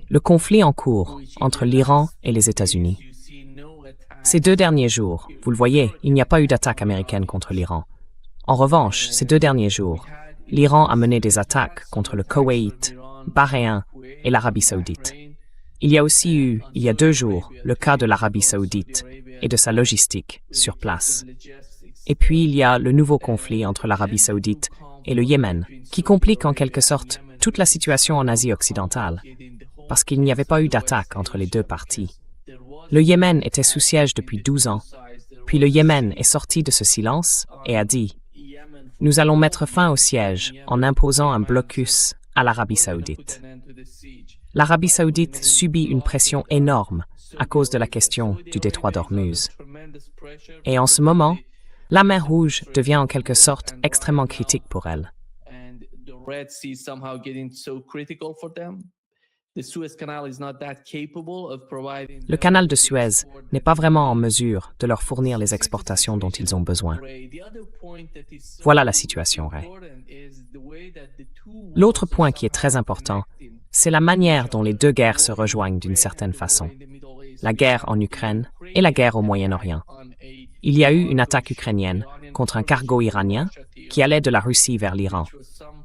Le conflit en cours entre l'Iran et les États-Unis. Ces 2 derniers jours, vous le voyez, il n'y a pas eu d'attaque américaine contre l'Iran. En revanche, ces 2 derniers jours, l'Iran a mené des attaques contre le Koweït, Bahreïn et l'Arabie saoudite. Il y a aussi eu, il y a 2 jours, le cas de l'Arabie saoudite et de sa logistique sur place. Et puis il y a le nouveau conflit entre l'Arabie saoudite et le Yémen, qui complique en quelque sorte toute la situation en Asie occidentale, parce qu'il n'y avait pas eu d'attaque entre les 2 parties. Le Yémen était sous siège depuis 12 ans, puis le Yémen est sorti de ce silence et a dit « Nous allons mettre fin au siège en imposant un blocus à l'Arabie saoudite ». L'Arabie saoudite subit une pression énorme à cause de la question du détroit d'Ormuz. Et en ce moment, la mer Rouge devient en quelque sorte extrêmement critique pour elle. Le canal de Suez n'est pas vraiment en mesure de leur fournir les exportations dont ils ont besoin. Voilà la situation, Ray. L'autre point qui est très important, c'est la manière dont les 2 guerres se rejoignent d'une certaine façon. La guerre en Ukraine et la guerre au Moyen-Orient. Il y a eu une attaque ukrainienne contre un cargo iranien qui allait de la Russie vers l'Iran.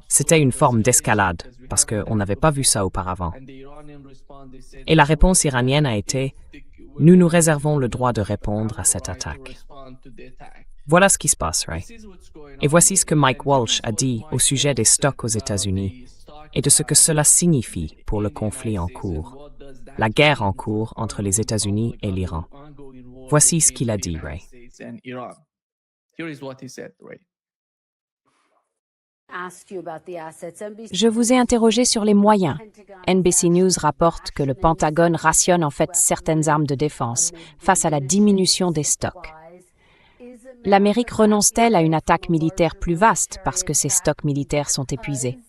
C'était une forme d'escalade, parce qu'on n'avait pas vu ça auparavant. Et la réponse iranienne a été « Nous nous réservons le droit de répondre à cette attaque ». Voilà ce qui se passe, Ray. Et voici ce que Mike Walsh a dit au sujet des stocks aux États-Unis et de ce que cela signifie pour le conflit en cours, la guerre en cours entre les États-Unis et l'Iran. Voici ce qu'il a dit, Ray. Je vous ai interrogé sur les moyens. NBC News rapporte que le Pentagone rationne en fait certaines armes de défense face à la diminution des stocks. L'Amérique renonce-t-elle à une attaque militaire plus vaste parce que ses stocks militaires sont épuisés?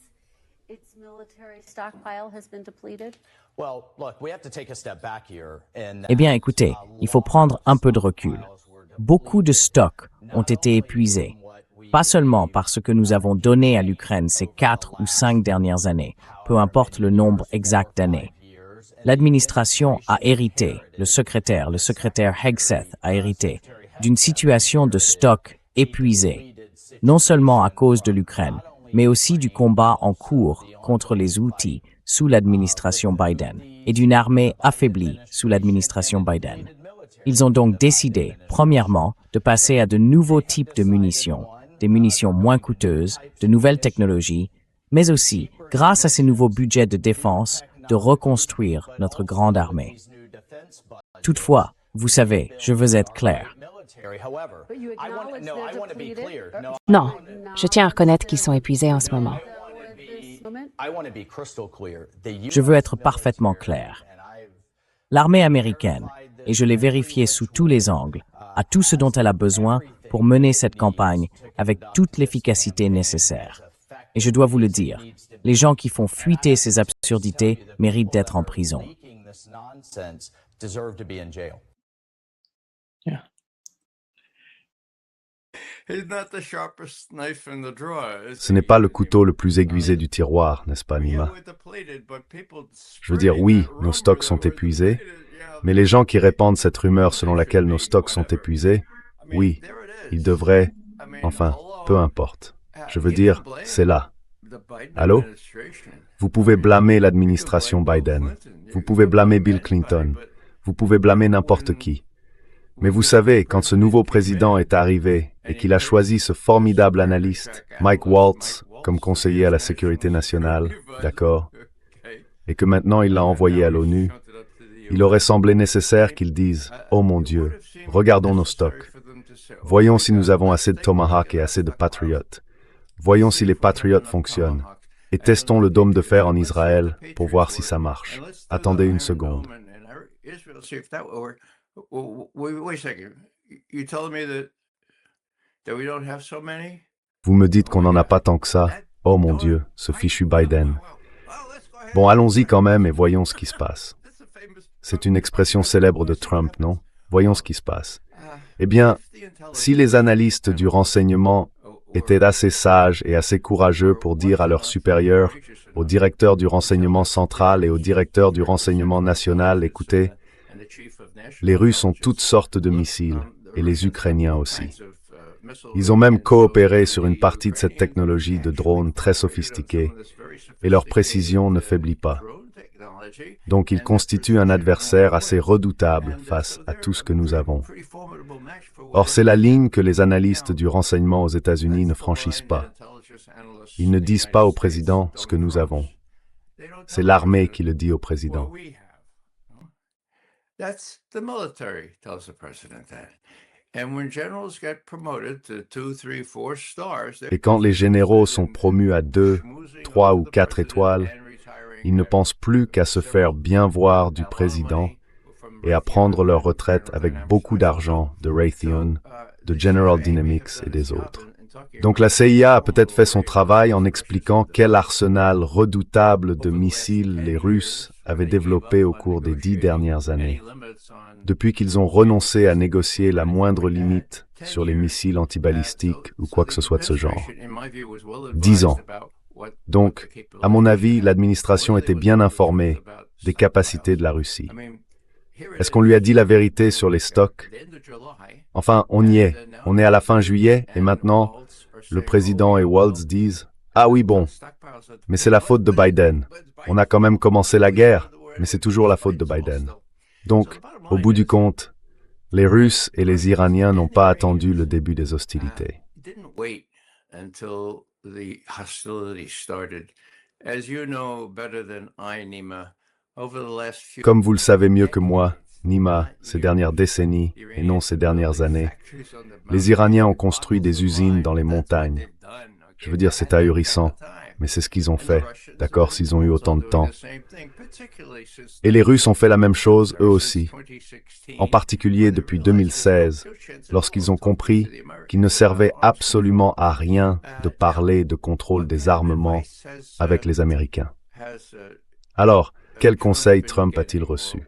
Eh bien, écoutez, il faut prendre un peu de recul. Beaucoup de stocks ont été épuisés, pas seulement parce que nous avons donné à l'Ukraine ces 4 ou 5 dernières années, peu importe le nombre exact d'années. L'administration a hérité, le secrétaire Hegseth a hérité, d'une situation de stock épuisé, non seulement à cause de l'Ukraine, mais aussi du combat en cours contre les Houthis sous l'administration Biden et d'une armée affaiblie sous l'administration Biden. Ils ont donc décidé, premièrement, de passer à de nouveaux types de munitions, des munitions moins coûteuses, de nouvelles technologies, mais aussi, grâce à ces nouveaux budgets de défense, de reconstruire notre grande armée. Toutefois, vous savez, je veux être clair. Non, je tiens à reconnaître qu'ils sont épuisés en ce moment. Je veux être parfaitement clair. L'armée américaine, et je l'ai vérifié sous tous les angles, a tout ce dont elle a besoin pour mener cette campagne avec toute l'efficacité nécessaire. Et je dois vous le dire, les gens qui font fuiter ces absurdités méritent d'être en prison. Ce n'est pas le couteau le plus aiguisé du tiroir, n'est-ce pas, Nima? Je veux dire, oui, nos stocks sont épuisés, mais les gens qui répandent cette rumeur selon laquelle nos stocks sont épuisés, oui, ils devraient, enfin, peu importe. Je veux dire, c'est là. Allô? Vous pouvez blâmer l'administration Biden, vous pouvez blâmer Bill Clinton, vous pouvez blâmer n'importe qui. Mais vous savez, quand ce nouveau président est arrivé et qu'il a choisi ce formidable analyste, Mike Waltz, comme conseiller à la sécurité nationale, d'accord, et que maintenant il l'a envoyé à l'ONU, il aurait semblé nécessaire qu'il dise « Oh mon Dieu, regardons nos stocks. Voyons si nous avons assez de Tomahawk et assez de Patriot. Voyons si les Patriots fonctionnent. Et testons le dôme de fer en Israël pour voir si ça marche. Attendez une seconde. » Vous me dites qu'on n'en a pas tant que ça. Oh mon Dieu, ce fichu Biden. Bon, allons-y quand même et voyons ce qui se passe. C'est une expression célèbre de Trump, non? Voyons ce qui se passe. Eh bien, si les analystes du renseignement étaient assez sages et assez courageux pour dire à leurs supérieurs, au directeur du renseignement central et au directeur du renseignement national, écoutez, les Russes ont toutes sortes de missiles, et les Ukrainiens aussi. Ils ont même coopéré sur une partie de cette technologie de drones très sophistiquée, et leur précision ne faiblit pas. Donc ils constituent un adversaire assez redoutable face à tout ce que nous avons. Or, c'est la ligne que les analystes du renseignement aux États-Unis ne franchissent pas. Ils ne disent pas au président ce que nous avons. C'est l'armée qui le dit au président. Et quand les généraux sont promus à 2, 3 ou 4 étoiles, ils ne pensent plus qu'à se faire bien voir du président et à prendre leur retraite avec beaucoup d'argent de Raytheon, de General Dynamics et des autres. Donc la CIA a peut-être fait son travail en expliquant quel arsenal redoutable de missiles les Russes avaient développé au cours des 10 dernières années, depuis qu'ils ont renoncé à négocier la moindre limite sur les missiles antibalistiques ou quoi que ce soit de ce genre. 10 ans. Donc, à mon avis, l'administration était bien informée des capacités de la Russie. Est-ce qu'on lui a dit la vérité sur les stocks? Enfin, on y est. On est à la fin juillet et maintenant, le président et Waltz disent « Ah oui, bon, mais c'est la faute de Biden. On a quand même commencé la guerre, mais c'est toujours la faute de Biden. » Donc, au bout du compte, les Russes et les Iraniens n'ont pas attendu le début des hostilités. Comme vous le savez mieux que moi, Nima, ces dernières décennies, et non ces dernières années, les Iraniens ont construit des usines dans les montagnes. Je veux dire, c'est ahurissant, mais c'est ce qu'ils ont fait, d'accord, s'ils ont eu autant de temps. Et les Russes ont fait la même chose, eux aussi, en particulier depuis 2016, lorsqu'ils ont compris qu'il ne servait absolument à rien de parler de contrôle des armements avec les Américains. Alors, quel conseil Trump a-t-il reçu?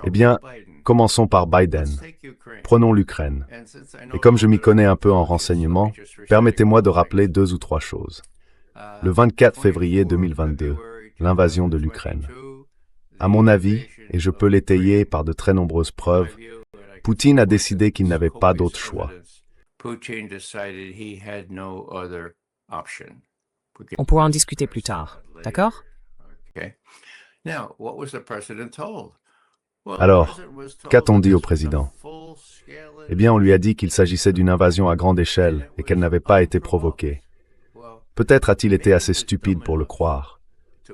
Eh bien, commençons par Biden. Prenons l'Ukraine. Et comme je m'y connais un peu en renseignement, permettez-moi de rappeler 2 ou 3 choses. Le 24 février 2022, l'invasion de l'Ukraine. À mon avis, et je peux l'étayer par de très nombreuses preuves, Poutine a décidé qu'il n'avait pas d'autre choix. On pourra en discuter plus tard, d'accord? Alors, qu'a-t-on dit au président? Eh bien, on lui a dit qu'il s'agissait d'une invasion à grande échelle et qu'elle n'avait pas été provoquée. Peut-être a-t-il été assez stupide pour le croire.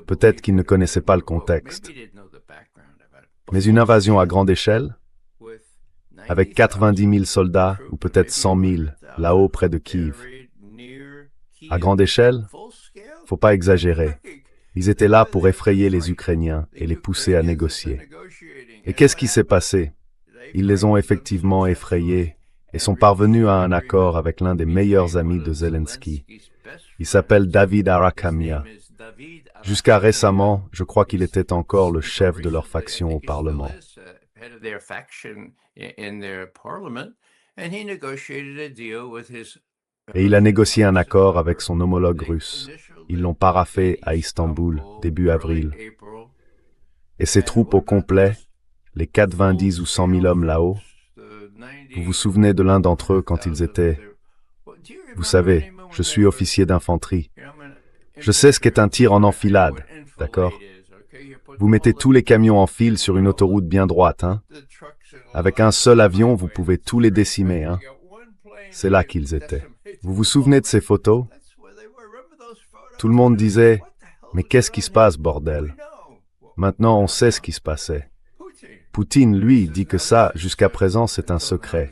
Peut-être qu'il ne connaissait pas le contexte. Mais une invasion à grande échelle, avec 90 000 soldats ou peut-être 100 000 là-haut près de Kiev. À grande échelle, faut pas exagérer. Ils étaient là pour effrayer les Ukrainiens et les pousser à négocier. Et qu'est-ce qui s'est passé? Ils les ont effectivement effrayés et sont parvenus à un accord avec l'un des meilleurs amis de Zelensky. Il s'appelle David Arakhamia. Jusqu'à récemment, je crois qu'il était encore le chef de leur faction au Parlement. Et il a négocié un accord avec son homologue russe. Ils l'ont paraphé à Istanbul, début avril. Et ses troupes au complet, les 90 ou 100 000 hommes là-haut, vous vous souvenez de l'un d'entre eux quand ils étaient... Vous savez, je suis officier d'infanterie. Je sais ce qu'est un tir en enfilade, d'accord? Vous mettez tous les camions en file sur une autoroute bien droite, hein? Avec un seul avion, vous pouvez tous les décimer, hein? C'est là qu'ils étaient. Vous vous souvenez de ces photos? Tout le monde disait « Mais qu'est-ce qui se passe, bordel ?» Maintenant, on sait ce qui se passait. Poutine, lui, dit que ça, jusqu'à présent, c'est un secret.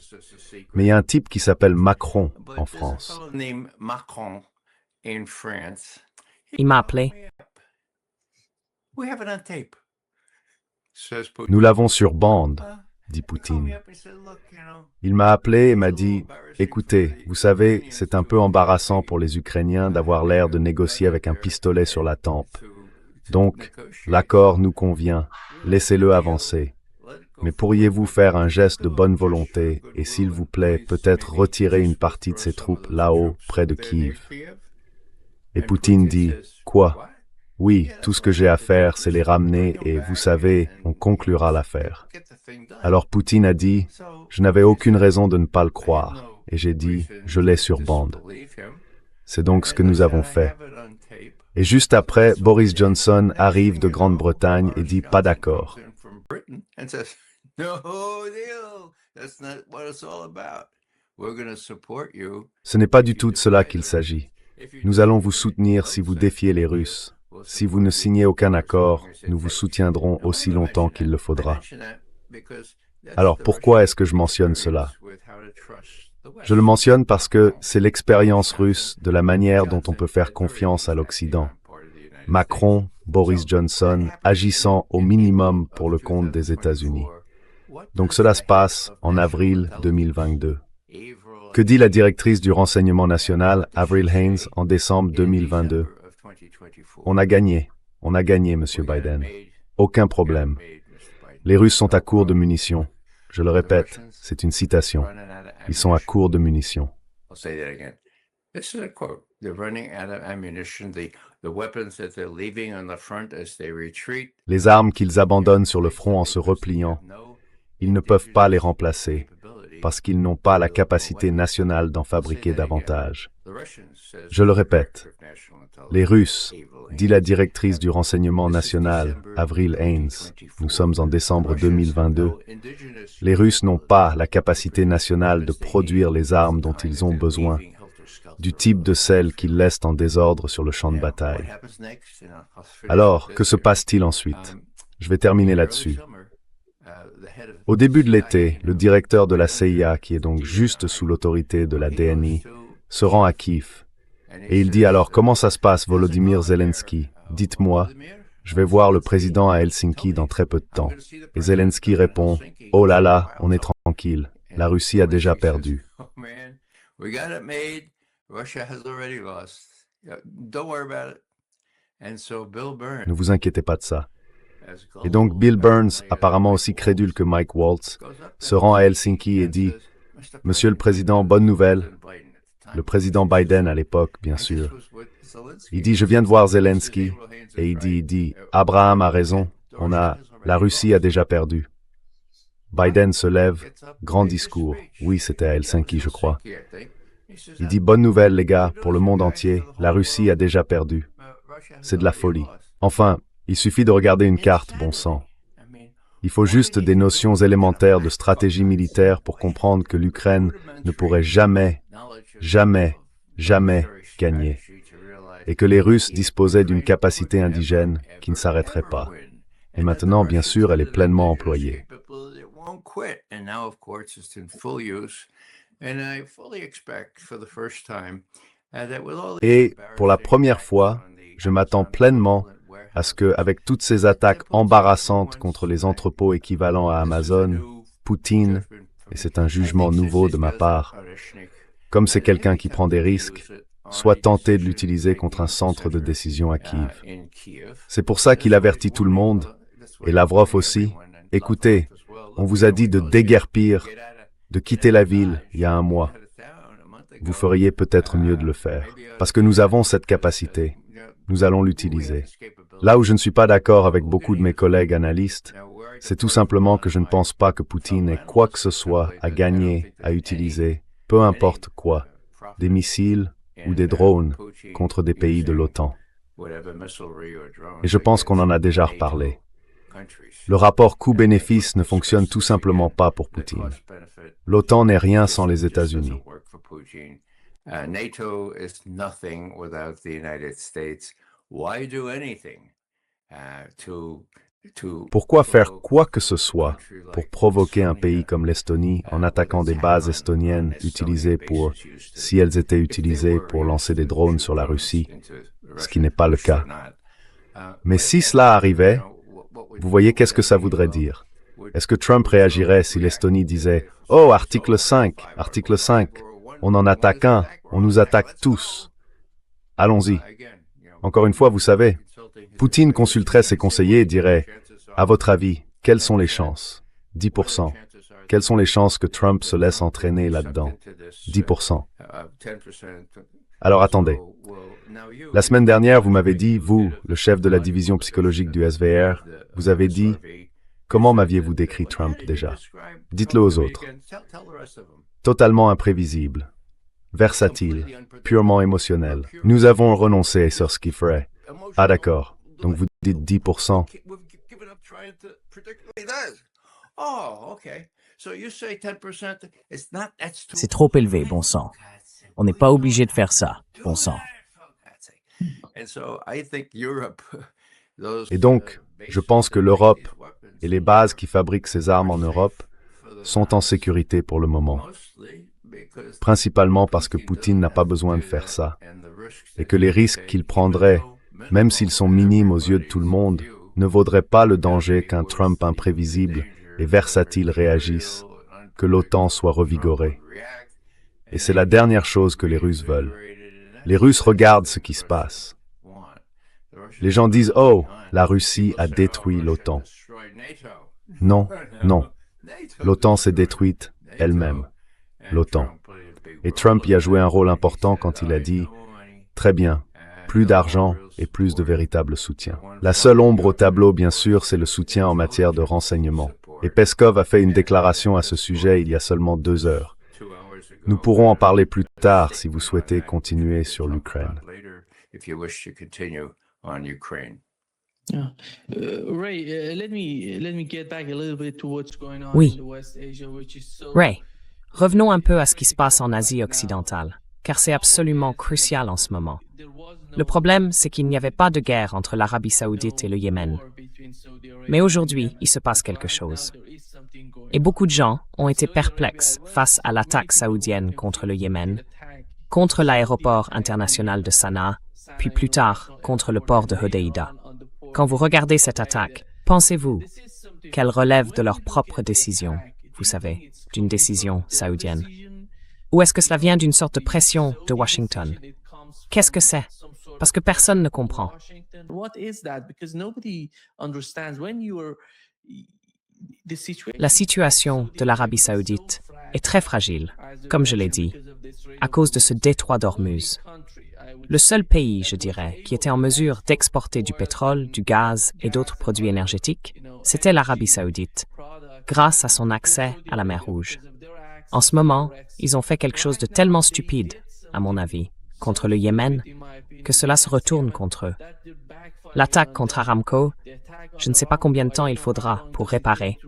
Mais il y a un type qui s'appelle Macron en France. Il m'a appelé. Nous l'avons sur bande, dit Poutine. Il m'a appelé et m'a dit « Écoutez, vous savez, c'est un peu embarrassant pour les Ukrainiens d'avoir l'air de négocier avec un pistolet sur la tempe. Donc, l'accord nous convient, laissez-le avancer. mais pourriez-vous faire un geste de bonne volonté et s'il vous plaît, peut-être retirer une partie de ces troupes là-haut, près de Kiev? Et Poutine dit, quoi? Oui, tout ce que j'ai à faire, c'est les ramener et, vous savez, on conclura l'affaire. Alors Poutine a dit, je n'avais aucune raison de ne pas le croire. Et j'ai dit, je l'ai sur bande. C'est donc ce que nous avons fait. Et juste après, Boris Johnson arrive de Grande-Bretagne et dit, pas d'accord. Ce n'est pas du tout de cela qu'il s'agit. Nous allons vous soutenir si vous défiez les Russes. Si vous ne signez aucun accord, nous vous soutiendrons aussi longtemps qu'il le faudra. Alors pourquoi est-ce que je mentionne cela? Je le mentionne parce que c'est l'expérience russe de la manière dont on peut faire confiance à l'Occident. Macron, Boris Johnson, agissant au minimum pour le compte des États-Unis. Donc cela se passe en avril 2022. Que dit la directrice du renseignement national, Avril Haines, en décembre 2022? On a gagné, Monsieur Biden. Aucun problème. Les Russes sont à court de munitions. Je le répète, c'est une citation. Ils sont à court de munitions. Les armes qu'ils abandonnent sur le front en se repliant, ils ne peuvent pas les remplacer parce qu'ils n'ont pas la capacité nationale d'en fabriquer davantage. Je le répète, les Russes, dit la directrice du renseignement national, Avril Haines, nous sommes en décembre 2022, les Russes n'ont pas la capacité nationale de produire les armes dont ils ont besoin, du type de celles qu'ils laissent en désordre sur le champ de bataille. Alors, que se passe-t-il ensuite? Je vais terminer là-dessus. Au début de l'été, le directeur de la CIA, qui est donc juste sous l'autorité de la DNI, se rend à Kiev. Et il dit alors, comment ça se passe, Volodymyr Zelensky? Dites-moi, je vais voir le président à Helsinki dans très peu de temps. Et Zelensky répond, oh là là, on est tranquille, la Russie a déjà perdu. Ne vous inquiétez pas de ça. Et donc Bill Burns, apparemment aussi crédule que Mike Waltz, se rend à Helsinki et dit « Monsieur le Président, bonne nouvelle ». Le président Biden à l'époque, bien sûr. Il dit « Je viens de voir Zelensky ». Et il dit « Abraham a raison, la Russie a déjà perdu ». Biden se lève, grand discours. Oui, c'était à Helsinki, je crois. Il dit « Bonne nouvelle, les gars, pour le monde entier, la Russie a déjà perdu ». C'est de la folie. Enfin, il suffit de regarder une carte, bon sang. Il faut juste des notions élémentaires de stratégie militaire pour comprendre que l'Ukraine ne pourrait jamais gagner. Et que les Russes disposaient d'une capacité indigène qui ne s'arrêterait pas. Et maintenant, bien sûr, elle est pleinement employée. Et, pour la première fois, je m'attends pleinement à ce que, avec toutes ces attaques embarrassantes contre les entrepôts équivalents à Amazon, Poutine, et c'est un jugement nouveau de ma part, comme c'est quelqu'un qui prend des risques, soit tenté de l'utiliser contre un centre de décision à Kiev. C'est pour ça qu'il avertit tout le monde, et Lavrov aussi, écoutez, on vous a dit de déguerpir, de quitter la ville il y a un mois. Vous feriez peut-être mieux de le faire, parce que nous avons cette capacité. Nous allons l'utiliser. Là où je ne suis pas d'accord avec beaucoup de mes collègues analystes, c'est tout simplement que je ne pense pas que Poutine ait quoi que ce soit à gagner, à utiliser, peu importe quoi, des missiles ou des drones contre des pays de l'OTAN. Et je pense qu'on en a déjà reparlé. Le rapport coût-bénéfice ne fonctionne tout simplement pas pour Poutine. L'OTAN n'est rien sans les États-Unis. NATO is nothing without the United States. Why do anything Pourquoi faire quoi que ce soit pour provoquer un pays comme l'Estonie en attaquant des bases estoniennes utilisées si elles étaient utilisées pour lancer des drones sur la Russie, ce qui n'est pas le cas. Mais si cela arrivait, vous voyez qu'est-ce que ça voudrait dire? Est-ce que Trump réagirait si l'Estonie disait « Oh, article 5, on en attaque un, on nous attaque tous. Allons-y. » Encore une fois, vous savez, Poutine consulterait ses conseillers et dirait « À votre avis, quelles sont les chances ?» 10%. Quelles sont les chances que Trump se laisse entraîner là-dedans? 10%. Alors attendez. La semaine dernière, vous m'avez dit, vous, le chef de la division psychologique du SVR, vous avez dit, comment m'aviez-vous décrit Trump déjà? Dites-le aux autres. Totalement imprévisible, versatile, purement émotionnel. Nous avons renoncé sur ce qu'il ferait. Ah d'accord, donc vous dites 10%. C'est trop élevé, bon sang. On n'est pas obligé de faire ça, bon sang. Et donc, je pense que l'Europe et les bases qui fabriquent ces armes en Europe sont en sécurité pour le moment. Principalement parce que Poutine n'a pas besoin de faire ça. Et que les risques qu'il prendrait, même s'ils sont minimes aux yeux de tout le monde, ne vaudraient pas le danger qu'un Trump imprévisible et versatile réagisse, que l'OTAN soit revigorée. Et c'est la dernière chose que les Russes veulent. Les Russes regardent ce qui se passe. Les gens disent « Oh, la Russie a détruit l'OTAN ». Non, non. L'OTAN s'est détruite elle-même. L'OTAN. Et Trump y a joué un rôle important quand il a dit « Très bien, plus d'argent et plus de véritable soutien ». La seule ombre au tableau, bien sûr, c'est le soutien en matière de renseignement. Et Peskov a fait une déclaration à ce sujet il y a seulement 2 heures. Nous pourrons en parler plus tard si vous souhaitez continuer sur l'Ukraine. Oui. Ray, revenons un peu à ce qui se passe en Asie occidentale, car c'est absolument crucial en ce moment. Le problème, c'est qu'il n'y avait pas de guerre entre l'Arabie saoudite et le Yémen. Mais aujourd'hui, il se passe quelque chose. Et beaucoup de gens ont été perplexes face à l'attaque saoudienne contre le Yémen, contre l'aéroport international de Sanaa, puis plus tard contre le port de Hodeïda. Quand vous regardez cette attaque, pensez-vous qu'elle relève de leur propre décision, vous savez, d'une décision saoudienne? Ou est-ce que cela vient d'une sorte de pression de Washington? Qu'est-ce que c'est? Parce que personne ne comprend. La situation de l'Arabie saoudite est très fragile, comme je l'ai dit, à cause de ce détroit d'Ormuz. Le seul pays, je dirais, qui était en mesure d'exporter du pétrole, du gaz et d'autres produits énergétiques, c'était l'Arabie saoudite, grâce à son accès à la mer Rouge. En ce moment, ils ont fait quelque chose de tellement stupide, à mon avis, contre le Yémen, que cela se retourne contre eux. L'attaque contre Aramco, je ne sais pas combien de temps il faudra pour réparer.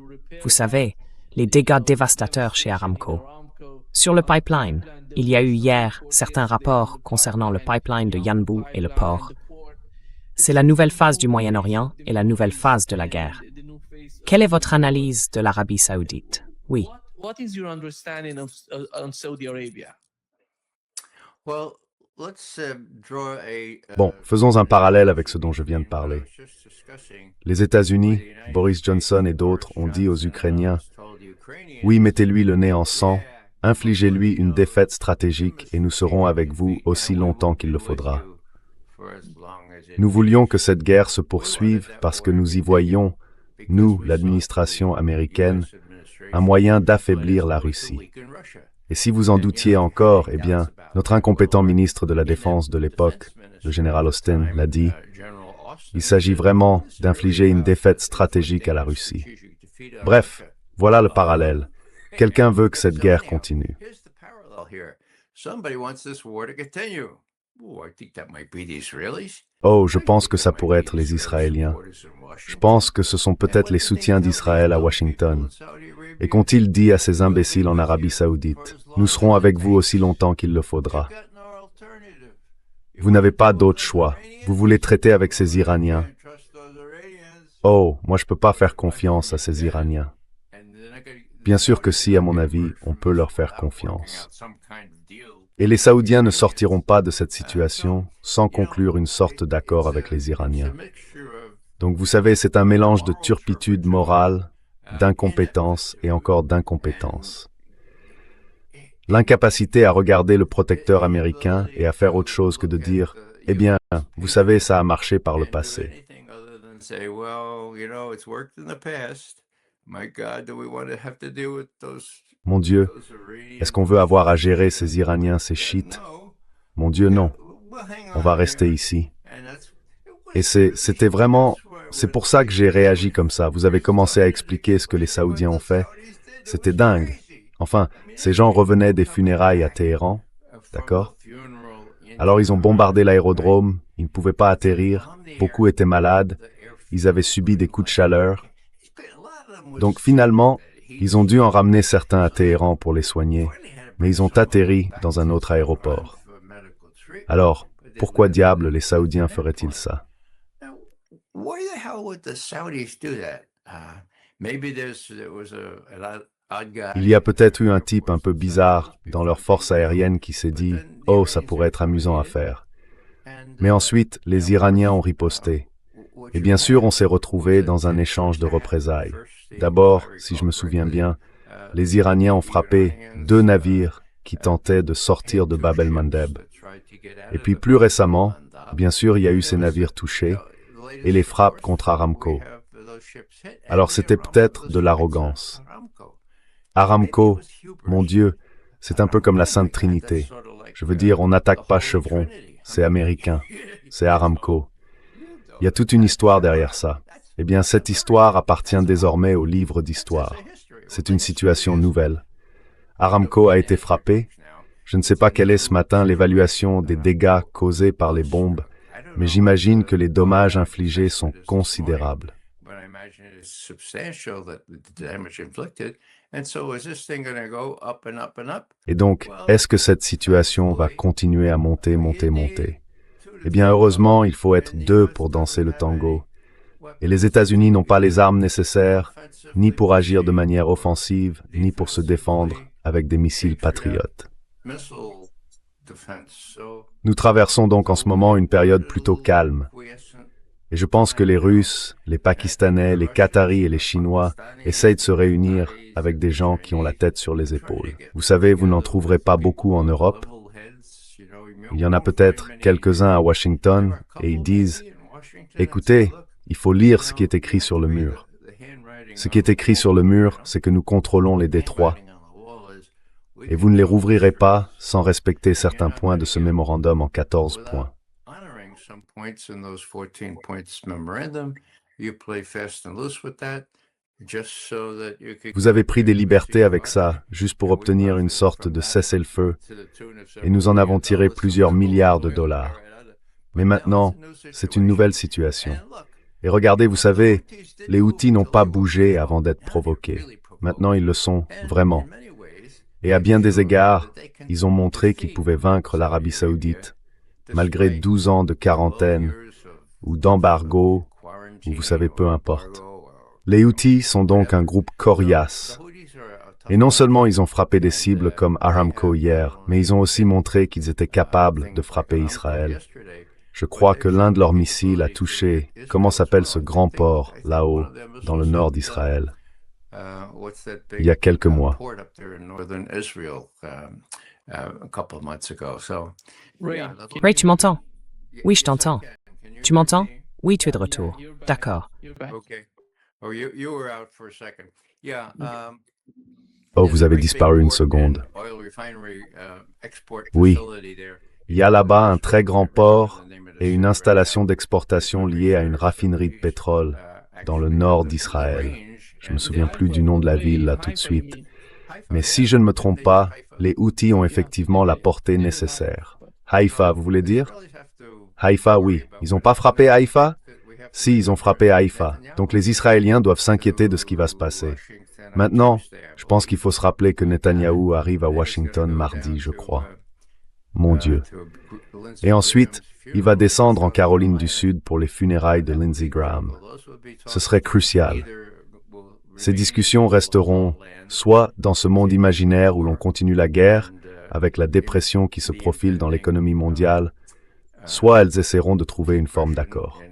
Vous savez, les dégâts dévastateurs chez Aramco. Sur le pipeline, il y a eu hier certains rapports concernant le pipeline de Yanbu et le port. C'est la nouvelle phase du Moyen-Orient et la nouvelle phase de la guerre. Quelle est votre analyse de l'Arabie saoudite? Oui. Bon, faisons un parallèle avec ce dont je viens de parler. Les États-Unis, Boris Johnson et d'autres ont dit aux Ukrainiens « Oui, mettez-lui le nez en sang, infligez-lui une défaite stratégique et nous serons avec vous aussi longtemps qu'il le faudra. » Nous voulions que cette guerre se poursuive parce que nous y voyions, nous, l'administration américaine, un moyen d'affaiblir la Russie. Et si vous en doutiez encore, eh bien, notre incompétent ministre de la Défense de l'époque, le général Austin, l'a dit, il s'agit vraiment d'infliger une défaite stratégique à la Russie. Bref, voilà le parallèle. Quelqu'un veut que cette guerre continue. Oh, je pense que ça pourrait être les Israéliens. Je pense que ce sont peut-être les soutiens d'Israël à Washington. Et qu'ont-ils dit à ces imbéciles en Arabie saoudite? Nous serons avec vous aussi longtemps qu'il le faudra. Vous n'avez pas d'autre choix. Vous voulez traiter avec ces Iraniens. Oh, moi je peux pas faire confiance à ces Iraniens. Bien sûr que si, à mon avis, on peut leur faire confiance. Et les Saoudiens ne sortiront pas de cette situation sans conclure une sorte d'accord avec les Iraniens. Donc vous savez, c'est un mélange de turpitude morale, d'incompétence et encore d'incompétence. L'incapacité à regarder le protecteur américain et à faire autre chose que de dire « Eh bien, vous savez, ça a marché par le passé. » Mon Dieu, est-ce qu'on veut avoir à gérer ces Iraniens, ces chiites? Mon Dieu, non. On va rester ici. Et c'était vraiment... C'est pour ça que j'ai réagi comme ça. Vous avez commencé à expliquer ce que les Saoudiens ont fait. C'était dingue. Enfin, ces gens revenaient des funérailles à Téhéran, d'accord? Alors ils ont bombardé l'aérodrome, ils ne pouvaient pas atterrir, beaucoup étaient malades, ils avaient subi des coups de chaleur. Donc finalement, ils ont dû en ramener certains à Téhéran pour les soigner, mais ils ont atterri dans un autre aéroport. Alors, pourquoi diable les Saoudiens feraient-ils ça? Il y a peut-être eu un type un peu bizarre dans leur force aérienne qui s'est dit « Oh, ça pourrait être amusant à faire ». Mais ensuite, les Iraniens ont riposté. Et bien sûr, on s'est retrouvés dans un échange de représailles. D'abord, si je me souviens bien, les Iraniens ont frappé 2 navires qui tentaient de sortir de Bab el-Mandeb. Et puis plus récemment, bien sûr, il y a eu ces navires touchés et les frappes contre Aramco. Alors c'était peut-être de l'arrogance. Aramco, mon Dieu, c'est un peu comme la Sainte Trinité. Je veux dire, on n'attaque pas Chevron, c'est américain, c'est Aramco. Il y a toute une histoire derrière ça. Eh bien, cette histoire appartient désormais au livre d'histoire. C'est une situation nouvelle. Aramco a été frappé. Je ne sais pas quelle est ce matin l'évaluation des dégâts causés par les bombes, mais j'imagine que les dommages infligés sont considérables. Et donc, est-ce que cette situation va continuer à monter? Eh bien, heureusement, il faut être 2 pour danser le tango. Et les États-Unis n'ont pas les armes nécessaires, ni pour agir de manière offensive, ni pour se défendre avec des missiles patriotes. Nous traversons donc en ce moment une période plutôt calme. Et je pense que les Russes, les Pakistanais, les Qataris et les Chinois essayent de se réunir avec des gens qui ont la tête sur les épaules. Vous savez, vous n'en trouverez pas beaucoup en Europe. Il y en a peut-être quelques-uns à Washington et ils disent « Écoutez, il faut lire ce qui est écrit sur le mur. Ce qui est écrit sur le mur, c'est que nous contrôlons les détroits. Et vous ne les rouvrirez pas sans respecter certains points de ce mémorandum en 14 points. » Vous avez pris des libertés avec ça, juste pour obtenir une sorte de cessez-le-feu, et nous en avons tiré plusieurs milliards de dollars. Mais maintenant, c'est une nouvelle situation. Et regardez, vous savez, les Houthis n'ont pas bougé avant d'être provoqués. Maintenant, ils le sont vraiment. Et à bien des égards, ils ont montré qu'ils pouvaient vaincre l'Arabie Saoudite, malgré 12 ans de quarantaine, ou d'embargo, ou vous savez, peu importe. Les Houthis sont donc un groupe coriace. Et non seulement ils ont frappé des cibles comme Aramco hier, mais ils ont aussi montré qu'ils étaient capables de frapper Israël. Je crois que l'un de leurs missiles a touché, comment s'appelle ce grand port, là-haut, dans le nord d'Israël, il y a quelques mois. Ray, tu m'entends? Oui, je t'entends. Tu m'entends? Oui, tu es de retour. D'accord. Oh, vous avez disparu une seconde. Oui, il y a là-bas un très grand port et une installation d'exportation liée à une raffinerie de pétrole dans le nord d'Israël. Je ne me souviens plus du nom de la ville là tout de suite. Mais si je ne me trompe pas, les Houthis ont effectivement la portée nécessaire. Haïfa, vous voulez dire? Haïfa, oui. Ils n'ont pas frappé Haïfa? Si, ils ont frappé Haïfa. Donc les Israéliens doivent s'inquiéter de ce qui va se passer. Maintenant, je pense qu'il faut se rappeler que Netanyahou arrive à Washington mardi, je crois. Mon Dieu. Et ensuite, il va descendre en Caroline du Sud pour les funérailles de Lindsey Graham. Ce serait crucial. Ces discussions resteront soit dans ce monde imaginaire où l'on continue la guerre, avec la dépression qui se profile dans l'économie mondiale, soit elles essaieront de trouver une forme d'accord.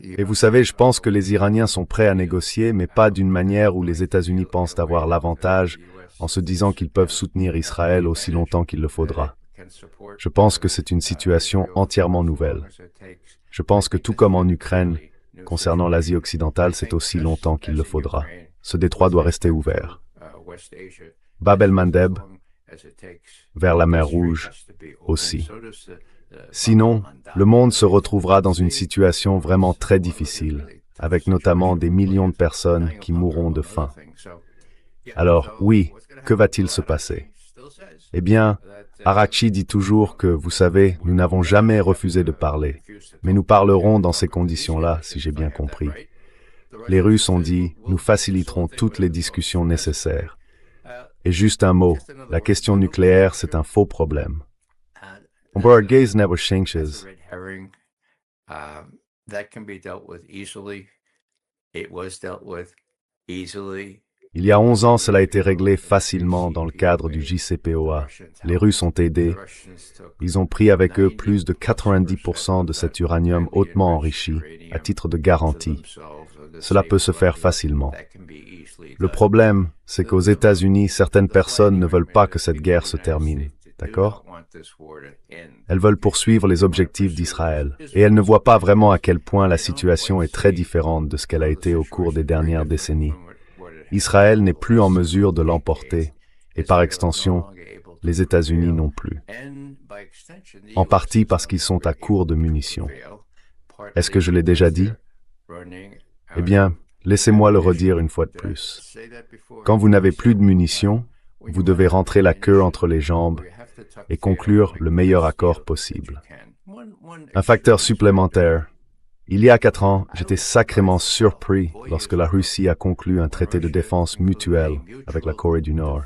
Et vous savez, je pense que les Iraniens sont prêts à négocier, mais pas d'une manière où les États-Unis pensent avoir l'avantage en se disant qu'ils peuvent soutenir Israël aussi longtemps qu'il le faudra. Je pense que c'est une situation entièrement nouvelle. Je pense que tout comme en Ukraine, concernant l'Asie occidentale, c'est aussi longtemps qu'il le faudra. Ce détroit doit rester ouvert. Bab el-Mandeb, vers la mer Rouge, aussi. Sinon, le monde se retrouvera dans une situation vraiment très difficile, avec notamment des millions de personnes qui mourront de faim. Alors, oui, que va-t-il se passer? Eh bien, Araghchi dit toujours que, vous savez, nous n'avons jamais refusé de parler, mais nous parlerons dans ces conditions-là, si j'ai bien compris. Les Russes ont dit, nous faciliterons toutes les discussions nécessaires. Et juste un mot, la question nucléaire, c'est un faux problème. Our gaze never changes. Il y a 11 ans, cela a été réglé facilement dans le cadre du JCPOA. Les Russes ont aidé. Ils ont pris avec eux plus de 90% de cet uranium hautement enrichi, à titre de garantie. Cela peut se faire facilement. Le problème, c'est qu'aux États-Unis, certaines personnes ne veulent pas que cette guerre se termine. D'accord? Elles veulent poursuivre les objectifs d'Israël, et elles ne voient pas vraiment à quel point la situation est très différente de ce qu'elle a été au cours des dernières décennies. Israël n'est plus en mesure de l'emporter, et par extension, les États-Unis non plus. En partie parce qu'ils sont à court de munitions. Est-ce que je l'ai déjà dit? Eh bien, laissez-moi le redire une fois de plus. Quand vous n'avez plus de munitions, vous devez rentrer la queue entre les jambes et conclure le meilleur accord possible. Un facteur supplémentaire. Il y a 4 ans, j'étais sacrément surpris lorsque la Russie a conclu un traité de défense mutuelle avec la Corée du Nord.